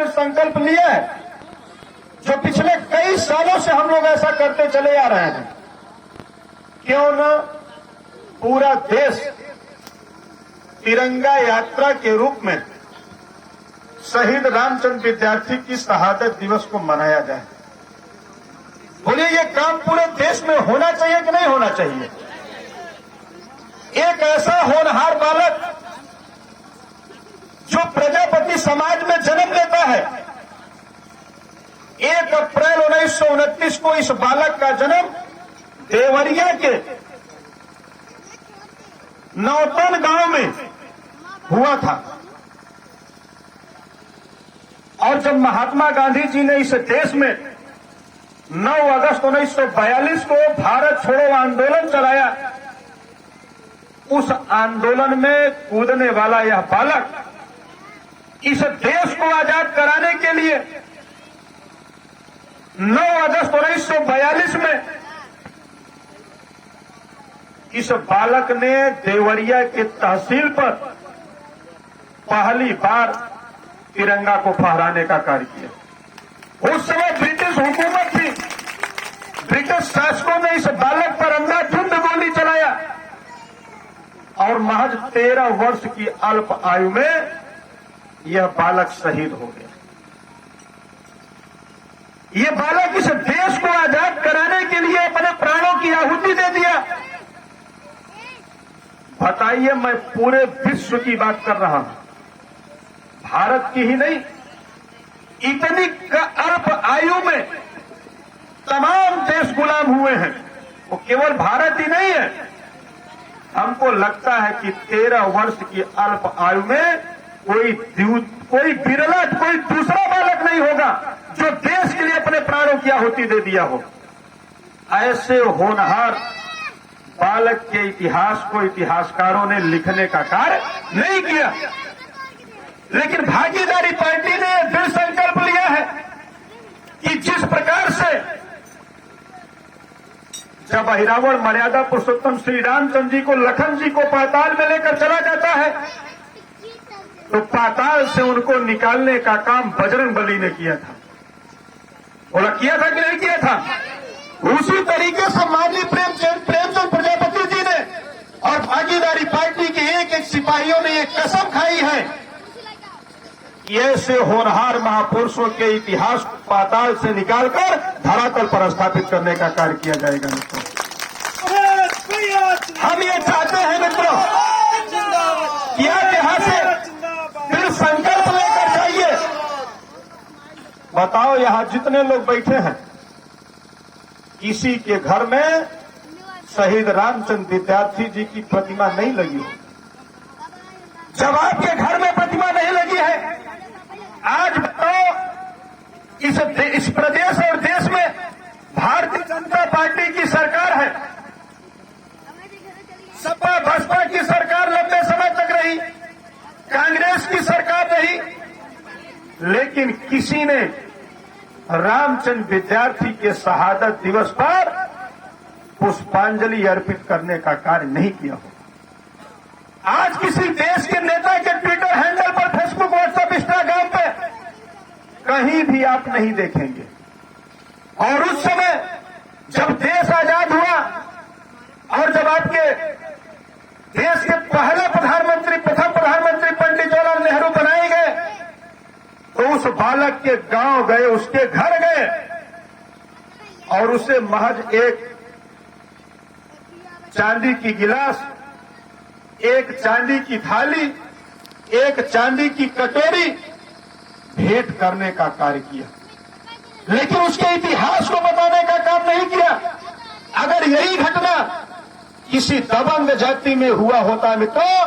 संकल्प लिया है जो पिछले कई सालों से हम लोग ऐसा करते चले आ रहे हैं। क्यों न पूरा देश तिरंगा यात्रा के रूप में शहीद रामचंद्र विद्यार्थी की शहादत दिवस को मनाया जाए। बोलिए, ये काम पूरे देश में होना चाहिए कि नहीं होना चाहिए? एक ऐसा होनहार बालक जो प्रजापति समाज में जन्म लेता है, 1 अप्रैल 1929 को इस बालक का जन्म देवरिया के नौतन गांव में हुआ था। और जब महात्मा गांधी जी ने इस देश में 9 अगस्त 1942 को भारत छोड़ो आंदोलन चलाया, उस आंदोलन में कूदने वाला यह बालक इस देश को आजाद कराने के लिए 9 अगस्त 1942 में इस बालक ने देवरिया के तहसील पर पहली बार तिरंगा को फहराने का कार्य किया। उस समय ब्रिटिश हुकूमत थी, ब्रिटिश शासकों ने इस बालक पर अंधाधुंध गोली चलाया और महज 13 वर्ष की अल्प आयु में यह बालक शहीद हो गया। यह बालक इस देश को आजाद कराने के लिए अपने प्राणों की आहुति दे दिया। बताइए, मैं पूरे विश्व की बात कर रहा हूं, भारत की ही नहीं, इतनी अल्प आयु में तमाम देश गुलाम हुए हैं। वो केवल भारत ही नहीं है। हमको लगता है कि 13 वर्ष की अल्प आयु में कोई बिरला, कोई दूसरा बालक नहीं होगा जो देश के लिए अपने प्राणों की आहुति दे दिया हो। ऐसे होनहार बालक के इतिहास को इतिहासकारों ने लिखने का कार्य नहीं किया, लेकिन भागीदारी पार्टी ने दृढ़ संकल्प लिया है कि जिस प्रकार से जब अहिरावण मर्यादा पुरुषोत्तम श्री रामचंद्र जी को, लखन जी को पाताल में लेकर चला जाता है, तो पाताल से उनको निकालने का काम बजरंगबली ने किया था। बोला, किया था कि नहीं किया था? उसी तरीके से माननीय प्रेमचंद प्रजापति जी ने और भागीदारी पार्टी के एक सिपाहियों ने ये कसम खाई है कि ऐसे होनहार महापुरुषों के इतिहास को पाताल से निकालकर धरातल पर स्थापित करने का कार्य किया जाएगा। मित्रों, हम ये चाहते हैं मित्रों कि आप यहां से फिर संकल्प लेकर जाइए। बताओ, यहां जितने लोग बैठे हैं, किसी के घर में शहीद रामचंद्र विद्यार्थी जी की प्रतिमा नहीं लगी हो? जब आपके घर में प्रतिमा नहीं लगी है, आज बताओ, इस प्रदेश और देश में भारतीय जनता पार्टी की सरकार है, सपा बसपा की सरकार लंबे समय तक रही, कांग्रेस की सरकार रही, लेकिन किसी ने रामचंद्र विद्यार्थी के शहादत दिवस पर पुष्पांजलि अर्पित करने का कार्य नहीं किया हो। आज किसी देश के नेता के ट्विटर हैंडल पर, फेसबुक, व्हाट्सएप, इंस्टाग्राम पे कहीं भी आप नहीं देखेंगे। और उस समय जब देश आजाद हुआ और जब आपके देश के पहले प्रथम प्रधानमंत्री पंडित जवाहरलाल नेहरू बनाए गए, तो उस बालक के गांव गए, उसके घर गए और उसे महज एक चांदी की गिलास, एक चांदी की थाली, एक चांदी की कटोरी भेंट करने का कार्य किया, लेकिन उसके इतिहास को बताने का काम नहीं किया। अगर यही घटना किसी दबंग जाति में हुआ होता मित्रों,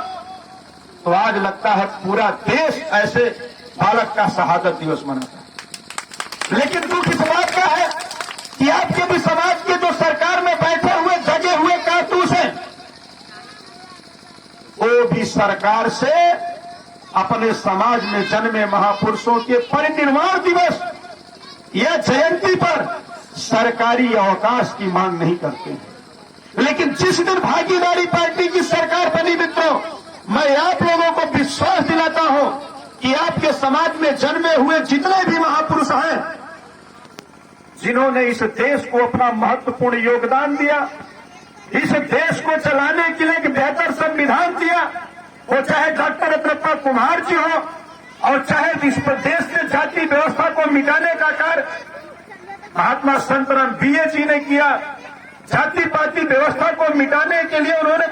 तो आज लगता है पूरा देश ऐसे बालक का शहादत दिवस मनाता। लेकिन दुख इस बात का है कि आपके भी समाज के जो सरकार में बैठे हुए जगे हुए कारतूस हैं, वो भी सरकार से अपने समाज में जन्मे महापुरुषों के परिनिर्वाण दिवस या जयंती पर सरकारी अवकाश की मांग नहीं करते हैं। लेकिन जिस दिन भागीदारी पार्टी की सरकार बनी मित्रों, मैं आप लोगों को विश्वास दिलाता हूं कि आपके समाज में जन्मे हुए जितने भी महापुरुष हैं, जिन्होंने इस देश को अपना महत्वपूर्ण योगदान दिया, इस देश को चलाने के लिए एक बेहतर संविधान दिया, वो चाहे डॉक्टर रत्नप्पा कुमार जी हो और चाहे इस देश से जाति व्यवस्था को मिटाने का कार्य महात्मा संतराम बीए जी ने किया, जाति पाति व्यवस्था को मिटाने के लिए उन्होंने